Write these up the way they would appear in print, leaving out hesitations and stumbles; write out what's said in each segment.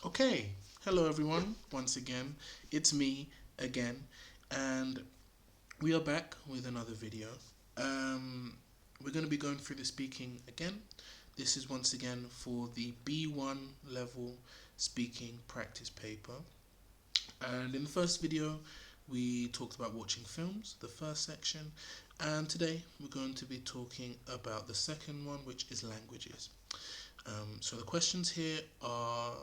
Okay, hello everyone. Once again, it's me again, and we are back with another video. Um, we're going to be going through the speaking again. This is once again for the B1 level speaking practice paper. And in the first video, we talked about watching films, the first section, and today we're going to be talking about the second one, which is languages. So the questions here are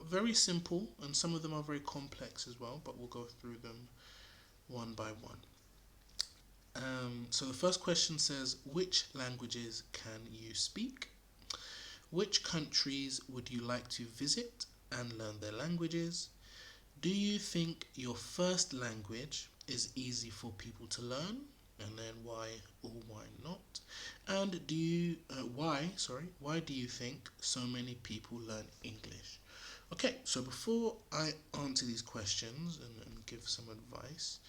very simple and some of them are very complex as well, but we'll go through them one by one. So the first question says, which languages can you speak? Which countries would you like to visit and learn their languages? Do you think your first language is easy for people to learn? And then why or why not? And why do you think so many people learn English? Okay, so before I answer these questions and give some advice,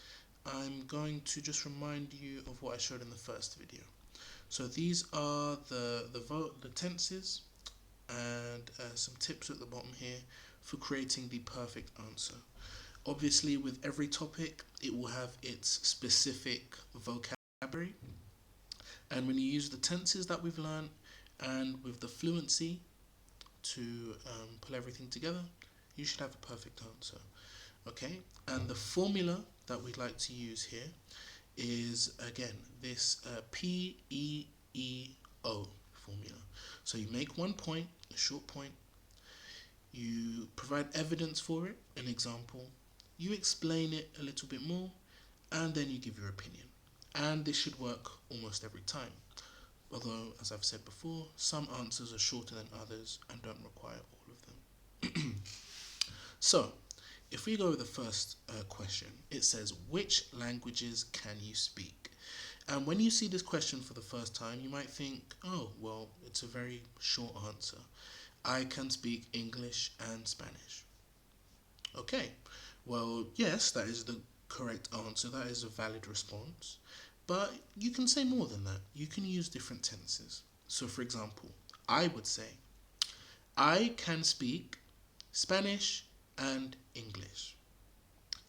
I'm going to just remind you of what I showed in the first video. So these are the tenses and some tips at the bottom here for creating the perfect answer. Obviously, with every topic, it will have its specific vocabulary. And when you use the tenses that we've learned and with the fluency to pull everything together, you should have a perfect answer. Okay? And the formula that we'd like to use here is, again, this PEEO formula. So you make one point, a short point, you provide evidence for it, an example, you explain it a little bit more, and then you give your opinion. And this should work almost every time. Although, as I've said before, some answers are shorter than others and don't require all of them. So, if we go with the first question, it says, which languages can you speak? And when you see this question for the first time, you might think, oh, well, it's a very short answer. I can speak English and Spanish. Okay, well, yes, that is the correct answer. That is a valid response. But you can say more than that. You can use different tenses. So, for example, I would say, I can speak Spanish and English.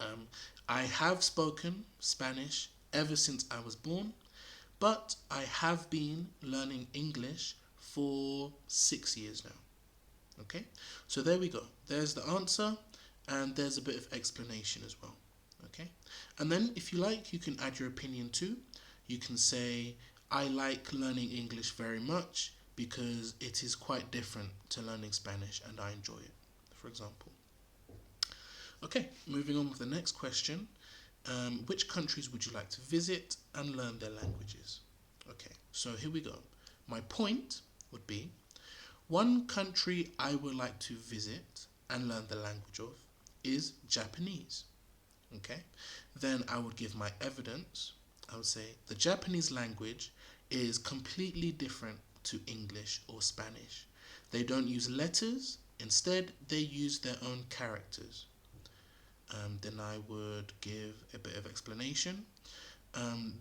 Um, I have spoken Spanish ever since I was born, but I have been learning English for 6 years now. Okay, so there we go. There's the answer, and there's a bit of explanation as well. Okay, and then if you like, you can add your opinion too. You can say, I like learning English very much because it is quite different to learning Spanish and I enjoy it, for example. Okay, moving on with the next question. Which countries would you like to visit and learn their languages? Okay, so here we go. My point would be, one country I would like to visit and learn the language of is Japanese. Okay, then I would give my evidence. I would say the Japanese language is completely different to English or Spanish. They don't use letters, instead, they use their own characters. Then I would give a bit of explanation.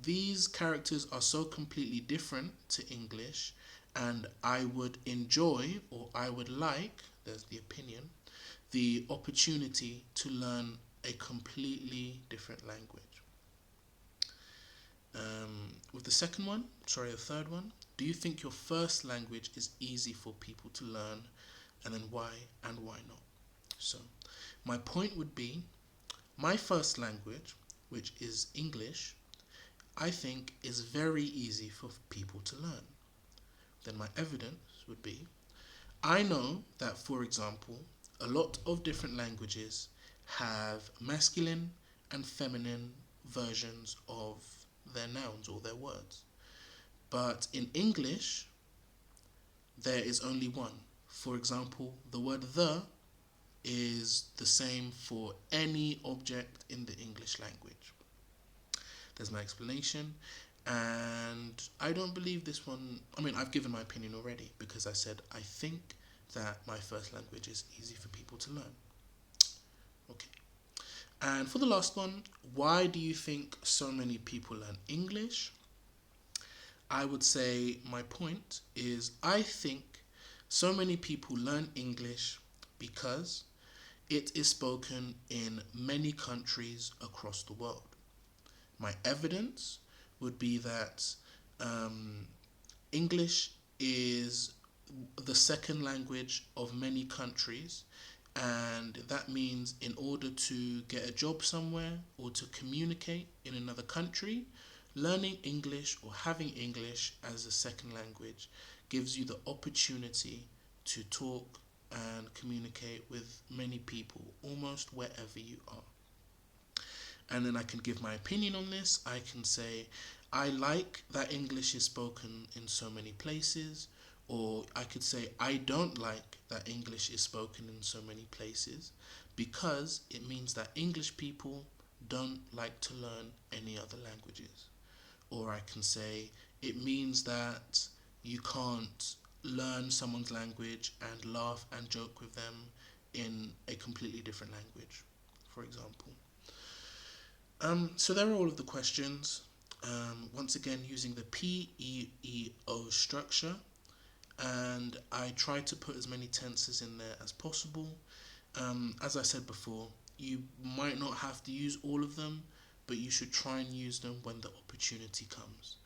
These characters are so completely different to English, and I would enjoy, or I would like, there's the opinion, the opportunity to learn a completely different language. With the third one, do you think your first language is easy for people to learn, and then why and why not? So, my point would be, my first language, which is English, I think is very easy for people to learn. Then my evidence would be, I know that, for example, a lot of different languages have masculine and feminine versions of their nouns or their words. But in English, there is only one. For example, the word the is the same for any object in the English language. There's my explanation, and I don't believe this one. I've given my opinion already because I said I think that my first language is easy for people to learn. Okay. And for the last one, why do you think so many people learn English? I would say my point is, I think so many people learn English because It is spoken in many countries across the world. My evidence would be that um, English is the second language of many countries, and that means in order to get a job somewhere or to communicate in another country, learning English or having English as a second language gives you the opportunity to talk and communicate with many people almost wherever you are. And then I can give my opinion on this. I can say, I like that English is spoken in so many places, or I could say, I don't like that English is spoken in so many places because it means that English people don't like to learn any other languages. Or I can say, it means that you can't learn someone's language and laugh and joke with them in a completely different language, for example. So there are all of the questions. Once again, using the PEEO structure, and I try to put as many tenses in there as possible. As I said before, you might not have to use all of them, but you should try and use them when the opportunity comes.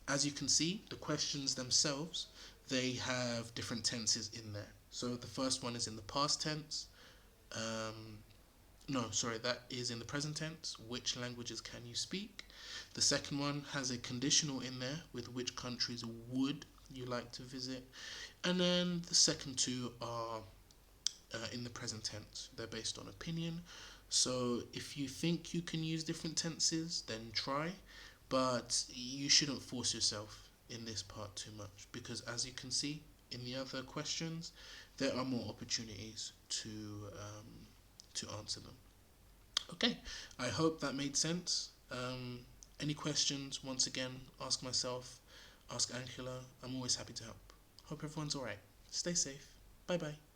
As you can see, the questions themselves, they have different tenses in there. So the first one is in the past tense. No, sorry, that is in the present tense. Which languages can you speak? The second one has a conditional in there with which countries would you like to visit. And then the second two are in the present tense. They're based on opinion. So if you think you can use different tenses, then try. But you shouldn't force yourself in this part too much because as you can see in the other questions, there are more opportunities to answer them. Okay, I hope that made sense. Any questions, once again, ask myself, ask Angela. I'm always happy to help. Hope everyone's alright. Stay safe. Bye bye.